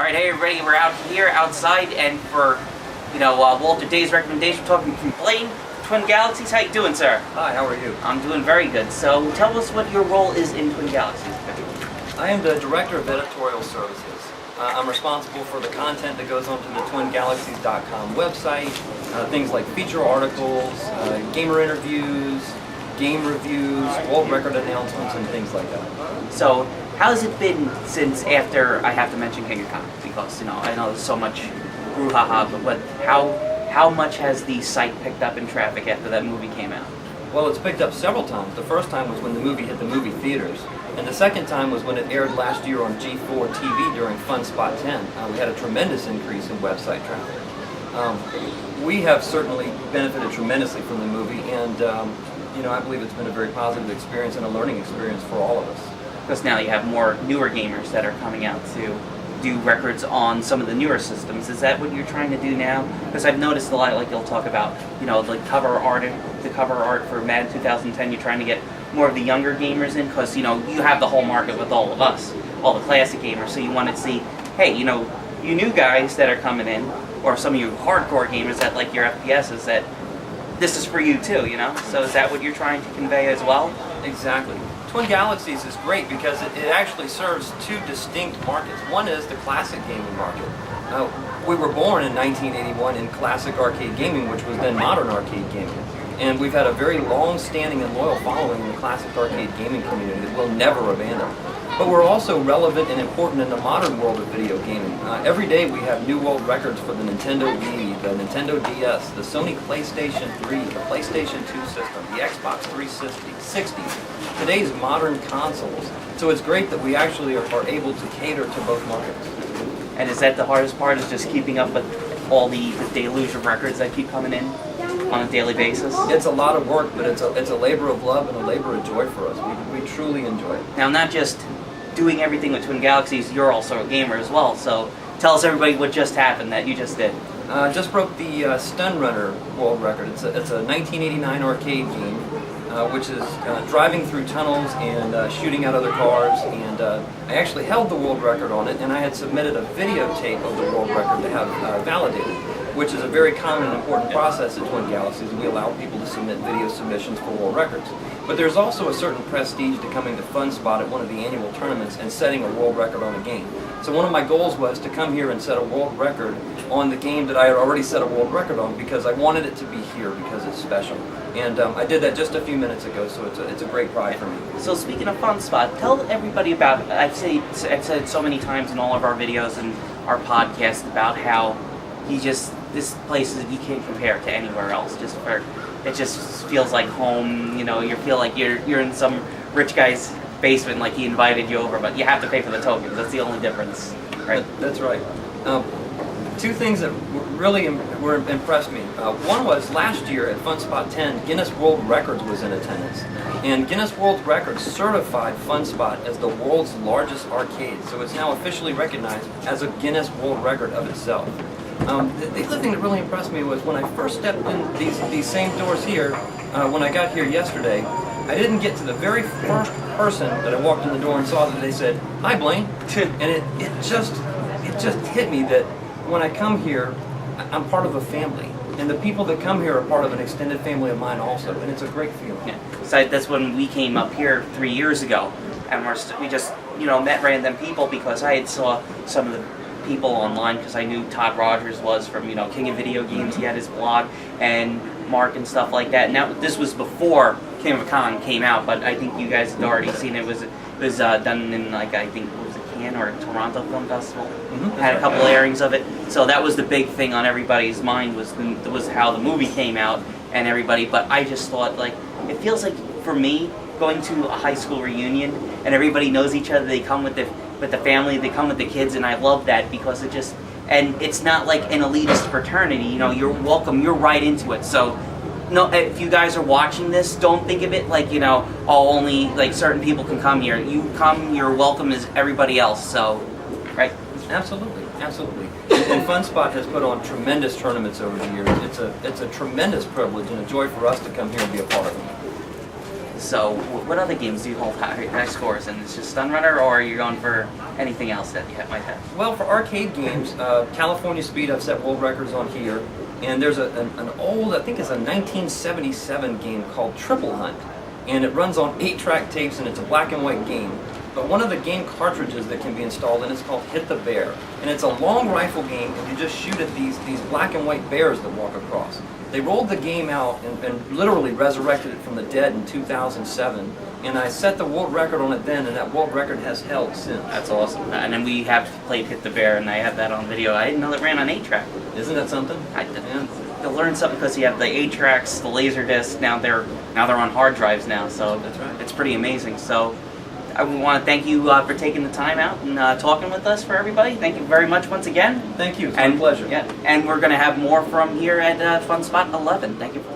Alright, hey everybody, we're out here outside, and for, Walter Day's recommendation, we're talking from Blaine, Twin Galaxies. How you doing, sir? Hi, how are you? I'm doing very good. So, tell us what your role is in Twin Galaxies. I am the Director of Editorial Services. I'm responsible for the content that goes onto the twingalaxies.com website, things like feature articles, gamer interviews, game reviews, world record announcements, and things like that. So, how's it been since after, I have to mention KingerCon, because, I know there's so much brouhaha, but how much has the site picked up in traffic after that movie came out? Well, it's picked up several times. The first time was when the movie hit the movie theaters, and the second time was when it aired last year on G4 TV during Funspot X. We had a tremendous increase in website traffic. We have certainly benefited tremendously from the movie, and I believe it's been a very positive experience and a learning experience for all of us. Because now you have more newer gamers that are coming out to do records on some of the newer systems. Is that what you're trying to do now? Because I've noticed a lot, like you'll talk about, like the cover art for Madden 2010. You're trying to get more of the younger gamers in, because you have the whole market with all of us, all the classic gamers. So you want to see, hey, you new guys that are coming in, or some of you hardcore gamers that like your FPSs, that this is for you too. So is that what you're trying to convey as well? Exactly. Twin Galaxies is great because it actually serves two distinct markets. One is the classic gaming market. We were born in 1981 in classic arcade gaming, which was then modern arcade gaming. And we've had a very long-standing and loyal following in the classic arcade gaming community that we'll never abandon. But we're also relevant and important in the modern world of video gaming. Every day we have new world records for the Nintendo Wii, the Nintendo DS, the Sony PlayStation 3, the PlayStation 2 system, the Xbox 360, today's modern consoles. So it's great that we actually are able to cater to both markets. And is that the hardest part, is just keeping up with all the deluge of records that keep coming in on a daily basis? It's a lot of work, but it's a labor of love and a labor of joy for us. We truly enjoy it. Now, not just doing everything with Twin Galaxies, you're also a gamer as well, so tell us everybody what just happened that you just did. Just broke the Stun Runner world record. It's a 1989 arcade game, which is driving through tunnels and shooting at other cars, and I actually held the world record on it, and I had submitted a videotape of the world record to have validated, which is a very common and important process at Twin Galaxies. We allow people to submit video submissions for world records. But there's also a certain prestige to coming to Funspot at one of the annual tournaments and setting a world record on a game. So one of my goals was to come here and set a world record on the game that I had already set a world record on, because I wanted it to be here because it's special. And I did that just a few minutes ago, so it's a great pride for me. So speaking of Funspot, tell everybody about, I've said so many times in all of our videos and our podcast about how this place you can't compare to anywhere else. It just feels like home. You feel like you're in some rich guy's basement, like he invited you over, but you have to pay for the tokens. That's the only difference, right? That's right. Two things that really impressed me. One was last year at Funspot X, Guinness World Records was in attendance, and Guinness World Records certified Funspot as the world's largest arcade. So it's now officially recognized as a Guinness World Record of itself. The other thing that really impressed me was when I first stepped in these same doors here, when I got here yesterday, I didn't get to the very first person that I walked in the door and saw that they said, "Hi, Blaine," and it just hit me that when I come here, I'm part of a family, and the people that come here are part of an extended family of mine also, and it's a great feeling. Yeah. So that's when we came up here 3 years ago, and we just met random people, because I had saw some of the people online, because I knew Todd Rogers was from King of Video Games. He had his blog, and Mark and stuff like that. Now this was before KingerCon came out, but I think you guys had already seen it. It was done in, like, I think it was a Cannes or a Toronto Film Festival. Mm-hmm. Had a couple airings of it, so that was the big thing on everybody's mind, was how the movie came out and everybody. But I just thought, like, it feels like, for me, going to a high school reunion and everybody knows each other. They come with the family, they come with the kids, and I love that, because and it's not like an elitist fraternity. You're welcome. You're right into it. So, no, if you guys are watching this, don't think of it like, only like certain people can come here. You come, you're welcome as everybody else. So, right? Absolutely, absolutely. And Funspot has put on tremendous tournaments over the years. It's a tremendous privilege and a joy for us to come here and be a part of them. So, what other games do you hold high scores in? Is it just Stun Runner, or are you going for anything else that you might have? Well, for arcade games, California Speed, I've set world records on here. And there's an old, I think it's a 1977 game called Triple Hunt. And it runs on 8-track tapes, and it's a black and white game. But one of the game cartridges that can be installed, and it's called Hit the Bear. And it's a long rifle game, and you just shoot at these black and white bears that walk across. They rolled the game out and literally resurrected it from the dead in 2007. And I set the world record on it then, and that world record has held since. That's awesome. And then we have played Hit the Bear, and I have that on video. I didn't know it ran on 8-track. Isn't that something? I didn't. You'll learn something because you have the 8-tracks, the laser disc. Now they're on hard drives now, so That's right. It's pretty amazing. So I want to thank you for taking the time out and talking with us for everybody. Thank you very much once again. Thank you. It's my pleasure. Yeah, and we're going to have more from here at Funspot 11. Thank you for